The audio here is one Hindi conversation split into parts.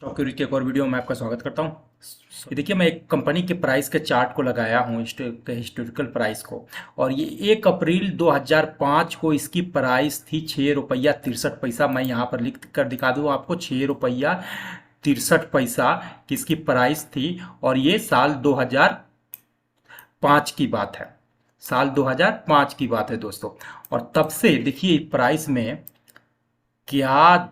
स्टॉक क्यूरी के एक और वीडियो में आपका स्वागत करता हूँ। ये देखिए, मैं एक कंपनी के प्राइस के चार्ट को लगाया हूँ, हिस्टोरिकल प्राइस को। और ये 1 अप्रैल 2005 को इसकी प्राइस थी 6 रुपया 63 पैसा। मैं यहाँ पर लिख कर दिखा दूँ आपको, 6 रुपया 63 पैसा की इसकी प्राइस थी। और ये साल 2005 की बात है, साल 2005 की बात है दोस्तों। और तब से देखिए प्राइस में क्या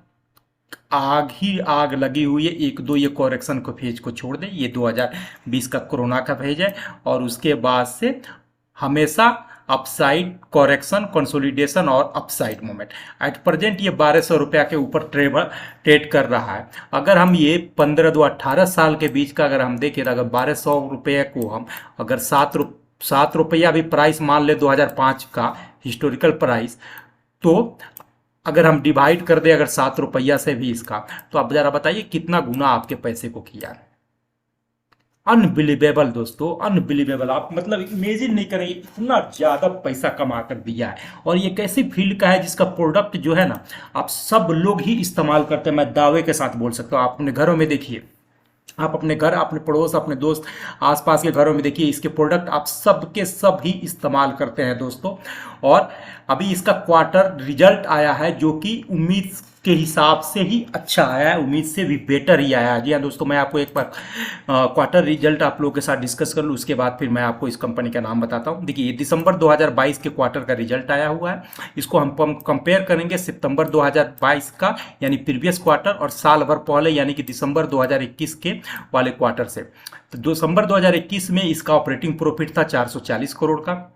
आग ही आग लगी हुई है। एक दो ये कॉरेक्शन को फेज को छोड़ दें, ये 2020 का कोरोना का फेज है। और उसके बाद से हमेशा अपसाइड कॉरेक्शन, कंसोलिडेशन और अपसाइड मूवमेंट। एट प्रेजेंट ये 1200 रुपया के ऊपर ट्रेड कर रहा है। अगर हम ये 15 से 18 साल के बीच का अगर हम देखें तो अगर 1200 रुपये को हम अगर 7 रुपया भी प्राइस मान ले 2005 का हिस्टोरिकल प्राइस, तो अगर हम डिवाइड कर दें अगर 7 रुपया से भी इसका, तो आप जरा बताइए कितना गुना आपके पैसे को किया है। अनबिलीवेबल दोस्तों, अनबिलीवेबल। आप मतलब इमेजिन नहीं करेंगे इतना ज्यादा पैसा कमा कर दिया है। और ये कैसी फील्ड का है जिसका प्रोडक्ट जो है ना, आप सब लोग ही इस्तेमाल करते हैं। मैं दावे के साथ बोल सकता हूँ। आप अपने घरों में देखिए, आप अपने घर, अपने पड़ोस, अपने दोस्त, आसपास के घरों में देखिए, इसके प्रोडक्ट आप सब के सब ही इस्तेमाल करते हैं दोस्तों। और अभी इसका क्वार्टर रिजल्ट आया है जो कि उम्मीद के हिसाब से ही अच्छा आया है, उम्मीद से भी बेटर ही आया है। जी हाँ दोस्तों, मैं आपको एक बार क्वार्टर रिजल्ट आप लोगों के साथ डिस्कस कर लूँ, उसके बाद फिर मैं आपको इस कंपनी का नाम बताता हूँ। देखिए, ये दिसंबर 2022 के क्वार्टर का रिजल्ट आया हुआ है। इसको हम कंपेयर करेंगे सितंबर 2022 का यानी प्रीवियस क्वार्टर और साल भर पहले यानी कि दिसंबर 2021 के वाले क्वार्टर से। तो दिसंबर 2021 में इसका ऑपरेटिंग प्रॉफिट था 440 करोड़ का।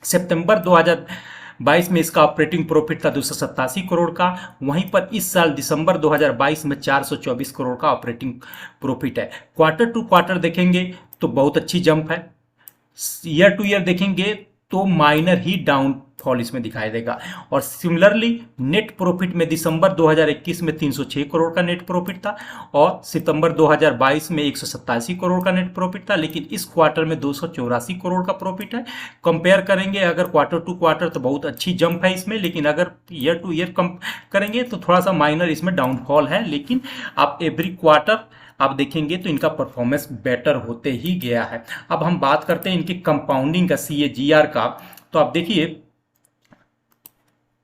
सितंबर 2022 में इसका ऑपरेटिंग प्रॉफिट था 287 करोड़ का। वहीं पर इस साल दिसंबर 2022 में 424 करोड़ का ऑपरेटिंग प्रॉफिट है। क्वार्टर टू क्वार्टर देखेंगे तो बहुत अच्छी जंप है। ईयर टू ईयर देखेंगे तो माइनर ही डाउनफॉल इसमें दिखाई देगा। और सिमिलरली नेट प्रॉफिट में दिसंबर 2021 में 306 करोड़ का नेट प्रॉफिट था और सितंबर 2022 में 187 करोड़ का नेट प्रॉफिट था। लेकिन इस क्वार्टर में 284 करोड़ का प्रॉफिट है। कंपेयर करेंगे अगर क्वार्टर टू क्वार्टर तो बहुत अच्छी जंप है इसमें, लेकिन अगर ईयर टू ईयर कम करेंगे तो थोड़ा सा माइनर इसमें डाउनफॉल है। लेकिन आप एवरी क्वार्टर आप देखेंगे तो इनका परफॉर्मेंस बेटर होते ही गया है। अब हम बात करते हैं इनकी कंपाउंडिंग का, CAGR का। तो आप देखिए,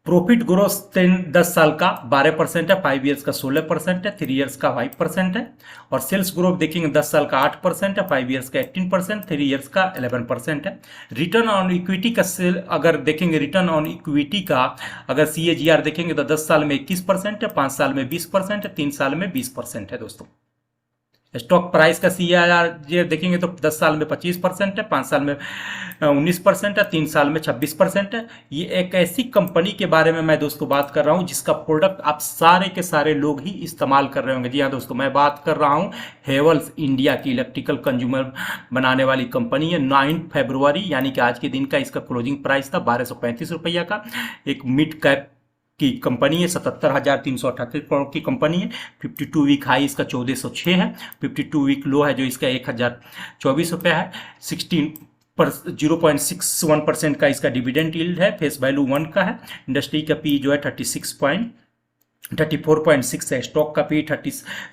प्रॉफिट ग्रोथ 10 साल का 12% है, 5 ईयर्स का 16% है, 3 ईयर्स का 5% है। और सेल्स ग्रोथ देखेंगे 10 साल का 8% है, 5 ईयर्स का 18%, 3 ईयर्स का 11% है। रिटर्न ऑन इक्विटी का अगर देखेंगे, रिटर्न ऑन इक्विटी का अगर CAGR देखेंगे तो 10 साल में 21% है, 5 साल में 20% है, 3 साल में 20% है दोस्तों। स्टॉक प्राइस का CAGR देखेंगे तो 10 साल में 25% है, 5 साल में 19% है, 3 साल में 26% है। ये एक ऐसी कंपनी के बारे में मैं दोस्तों बात कर रहा हूं जिसका प्रोडक्ट आप सारे के सारे लोग ही इस्तेमाल कर रहे होंगे। जी हाँ दोस्तों, मैं बात कर रहा हूं हेवल्स इंडिया की। इलेक्ट्रिकल कंज्यूमर बनाने वाली कंपनी है। 9 फरवरी यानी कि आज के दिन का इसका क्लोजिंग प्राइस था 1235 रुपया का। एक मिड कैप की कंपनी है, 77,378 करोड़ की कंपनी है। 52 वीक हाई इसका 1406 है, 52 वीक लो है जो इसका 1024 रुपया है। 0.61% का इसका डिविडेंड यील्ड है। फेस वैल्यू 1 का है। इंडस्ट्री का पी जो है 34.6 है। स्टॉक का पी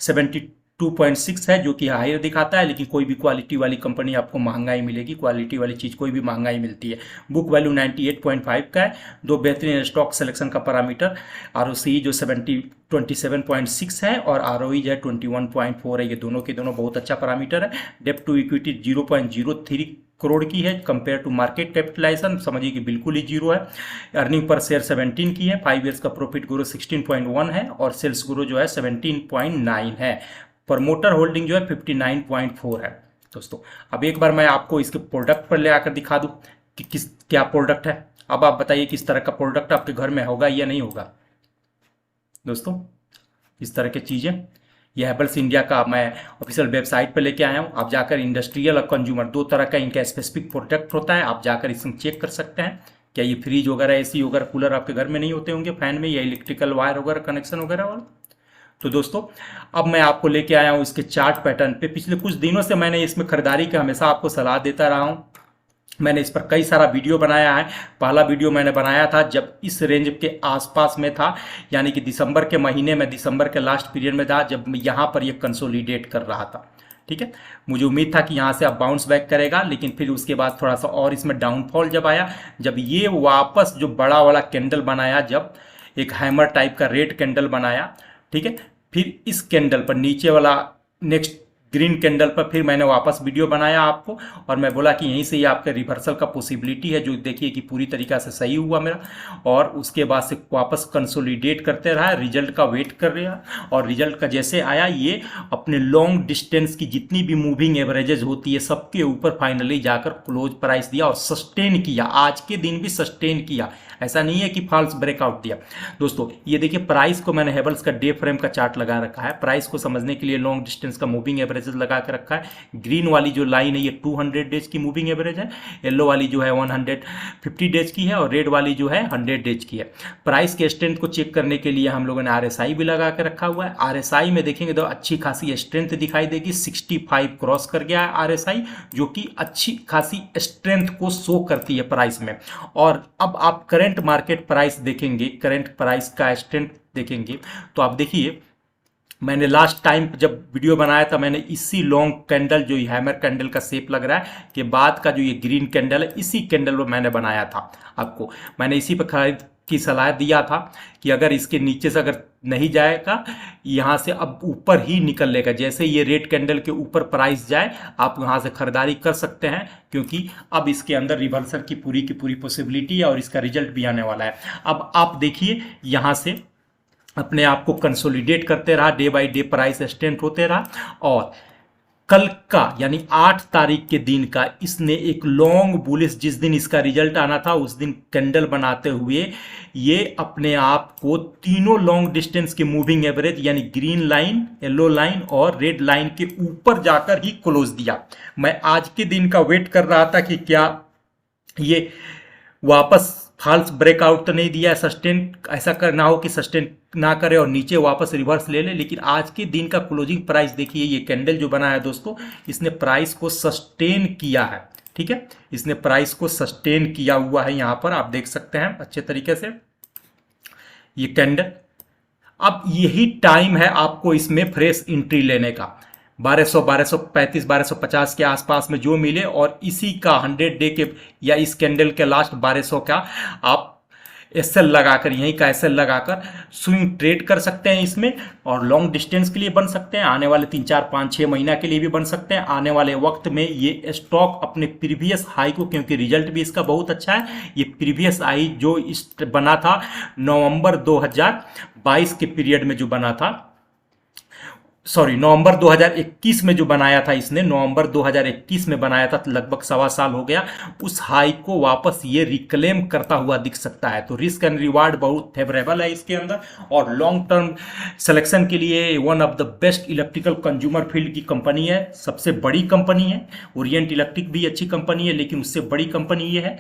72.6 है जो कि हायर दिखाता है। लेकिन कोई भी क्वालिटी वाली कंपनी आपको महंगाई मिलेगी, क्वालिटी वाली चीज़ कोई भी महंगाई मिलती है। बुक वैल्यू 98.5 का है। दो बेहतरीन स्टॉक सिलेक्शन का पैरामीटर, ROCE जो 27.6 है और ROE जो है 21.4 है। ये दोनों के दोनों बहुत अच्छा पैरामीटर है। डेप्ट टू इक्विटी 0.03 करोड़ की है। कंपेयर टू मार्केट कैपिटलाइजेशन समझिए कि बिल्कुल ही जीरो है। अर्निंग पर शेयर 17 की है। 5 ईयर्स का प्रॉफिट ग्रोथ 16.1 है और सेल्स ग्रोथ जो है 17.9 है। प्रमोटर होल्डिंग जो है 59.4 है दोस्तों। अब एक बार मैं आपको इसके प्रोडक्ट पर ले आकर दिखा दूं कि क्या प्रोडक्ट है। अब आप बताइए किस तरह का प्रोडक्ट आपके घर में होगा या नहीं होगा दोस्तों। इस तरह की चीज़ें ये हैवेल्स इंडिया का मैं ऑफिशियल वेबसाइट पर लेके आया हूँ। आप जाकर इंडस्ट्रियल और कंज्यूमर दो तरह का इनका स्पेसिफिक प्रोडक्ट होता है, आप जाकर इसमें चेक कर सकते हैं। क्या ये फ्रिज वगैरह, AC वगैरह, कूलर आपके घर में नहीं होते होंगे, फैन में, या इलेक्ट्रिकल वायर वगैरह कनेक्शन वगैरह वाला। तो दोस्तों अब मैं आपको लेके आया हूँ इसके चार्ट पैटर्न पे। पिछले कुछ दिनों से मैंने इसमें खरीदारी का हमेशा आपको सलाह देता रहा हूँ मैंने इस पर कई सारा वीडियो बनाया है। पहला वीडियो मैंने बनाया था जब इस रेंज के आसपास में था, यानी कि दिसंबर के महीने में, दिसंबर के लास्ट पीरियड में था, जब यहाँ पर ये कंसोलिडेट कर रहा था। ठीक है, मुझे उम्मीद था कि यहाँ से अब बाउंस बैक करेगा, लेकिन फिर उसके बाद थोड़ा सा और इसमें डाउनफॉल जब आया, जब ये वापस जो बड़ा वाला कैंडल बनाया, जब एक हैमर टाइप का रेड कैंडल बनाया, ठीक है, फिर इस कैंडल पर नीचे वाला नेक्स्ट ग्रीन कैंडल पर फिर मैंने वापस वीडियो बनाया आपको, और मैं बोला कि यहीं से ये आपके रिवर्सल का पॉसिबिलिटी है, जो देखिए कि पूरी तरीक़ा से सही हुआ मेरा। और उसके बाद से वापस कंसोलिडेट करते रहा, रिजल्ट का वेट कर रहा, और रिजल्ट का जैसे आया, ये अपने लॉन्ग डिस्टेंस की जितनी भी मूविंग एवरेजेज होती है सबके ऊपर फाइनली जाकर क्लोज प्राइस दिया और सस्टेन किया। आज के दिन भी सस्टेन किया, ऐसा नहीं है कि फॉल्स ब्रेकआउट दिया। दोस्तों ये देखिए, प्राइस को मैंने हेवल्स का डे फ्रेम का चार्ट लगा रखा है। प्राइस को समझने के लिए लॉन्ग डिस्टेंस का मूविंग एवरेजेस लगा के रखा है। ग्रीन वाली जो लाइन है ये 200 डेज की मूविंग एवरेज है, येलो वाली जो है 150 डेज की है, और रेड वाली जो है 100 डेज की है। प्राइस के स्ट्रेंथ को चेक करने के लिए हम लोगों ने RSI भी लगा के रखा हुआ है। RSI में देखेंगे तो अच्छी खासी स्ट्रेंथ दिखाई देगी, 65 क्रॉस कर गया है RSI, जो कि अच्छी खासी स्ट्रेंथ को शो करती है प्राइस में। और अब आप करंट मार्केट प्राइस देखेंगे, करंट प्राइस का स्ट्रेंथ देखेंगे, तो आप देखिए, मैंने लास्ट टाइम जब वीडियो बनाया था, मैंने इसी लॉन्ग कैंडल जो हैमर कैंडल का शेप लग रहा है के बाद का जो ये ग्रीन कैंडल है, इसी कैंडल पर मैंने बनाया था आपको। मैंने इसी पर खरीद की सलाह दिया था कि अगर इसके नीचे से अगर नहीं जाएगा, यहाँ से अब ऊपर ही निकल लेगा। जैसे ये रेड कैंडल के ऊपर प्राइस जाए, आप यहाँ से खरीदारी कर सकते हैं, क्योंकि अब इसके अंदर रिवर्सल की पूरी पॉसिबिलिटी है और इसका रिजल्ट भी आने वाला है। अब आप देखिए, यहाँ से अपने आप को कंसोलिडेट करते रहा, day by day price strength होते रहा, और कल का यानी 8 तारीख के दिन का इसने एक लॉन्ग बुलिश, जिस दिन इसका रिजल्ट आना था उस दिन कैंडल बनाते हुए ये अपने आप को तीनों लॉन्ग डिस्टेंस के मूविंग एवरेज यानी ग्रीन लाइन, येलो लाइन और रेड लाइन के ऊपर जाकर ही क्लोज दिया। मैं आज के दिन का वेट कर रहा था कि क्या ये वापस फॉल्स ब्रेकआउट तो नहीं दिया, सस्टेन ऐसा करना हो कि सस्टेन ना करे और नीचे वापस रिवर्स ले ले, लेकिन आज के दिन का क्लोजिंग प्राइस देखिए, ये कैंडल जो बना है दोस्तों, इसने प्राइस को सस्टेन किया है। ठीक है, इसने प्राइस को सस्टेन किया हुआ है, यहां पर आप देख सकते हैं अच्छे तरीके से ये कैंडल। अब यही टाइम है आपको इसमें फ्रेश एंट्री लेने का। 1200, 1235, 1250 के आसपास में जो मिले, और इसी का 100 डे के या इस कैंडल के लास्ट 1200 का आप एसएल लगाकर, यहीं का एसएल लगाकर स्विंग ट्रेड कर सकते हैं इसमें, और लॉन्ग डिस्टेंस के लिए बन सकते हैं, आने वाले 3, 4, 5, 6 महीना के लिए भी बन सकते हैं। आने वाले वक्त में ये स्टॉक अपने प्रीवियस हाई को, क्योंकि रिजल्ट भी इसका बहुत अच्छा है, ये प्रीवियस हाई जो बना था नवंबर 2022 के पीरियड में जो बना था, सॉरी नवंबर 2021 में जो बनाया था इसने, नवंबर 2021 में बनाया था, लगभग 1.25 साल हो गया, उस हाई को वापस ये रिक्लेम करता हुआ दिख सकता है। तो रिस्क एंड रिवार्ड बहुत फेवरेबल है इसके अंदर, और लॉन्ग टर्म सिलेक्शन के लिए one of the best electrical consumer field की कंपनी है, सबसे बड़ी कंपनी है। ओरिएंट इलेक्ट्रिक भी अच्छी कंपनी है, लेकिन उससे बड़ी कंपनी ये है।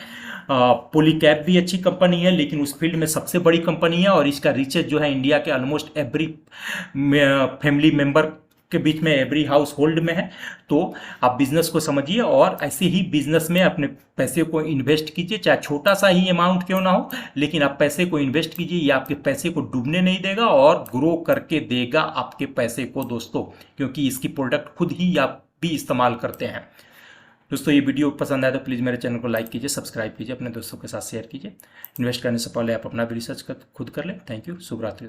पॉलीकैब भी अच्छी कंपनी है, लेकिन उस फील्ड में सबसे बड़ी कंपनी है, और इसका रिचेज जो है इंडिया के ऑलमोस्ट एवरी फैमिली मेंबर के बीच में, एवरी हाउस होल्ड में है। तो आप बिजनेस को समझिए और ऐसे ही बिजनेस में अपने पैसे को इन्वेस्ट कीजिए, चाहे छोटा सा ही अमाउंट क्यों ना हो, लेकिन आप पैसे को इन्वेस्ट कीजिए। ये आपके पैसे को डूबने नहीं देगा और ग्रो करके देगा आपके पैसे को दोस्तों, क्योंकि इसकी प्रोडक्ट खुद ही आप भी इस्तेमाल करते हैं। दोस्तों ये वीडियो पसंद आए तो प्लीज़ मेरे चैनल को लाइक कीजिए, सब्सक्राइब कीजिए, अपने दोस्तों के साथ शेयर कीजिए। इन्वेस्ट करने से पहले आप अपना भी रिसर्च खुद कर लें। थैंक यू, शुभ रात्रि।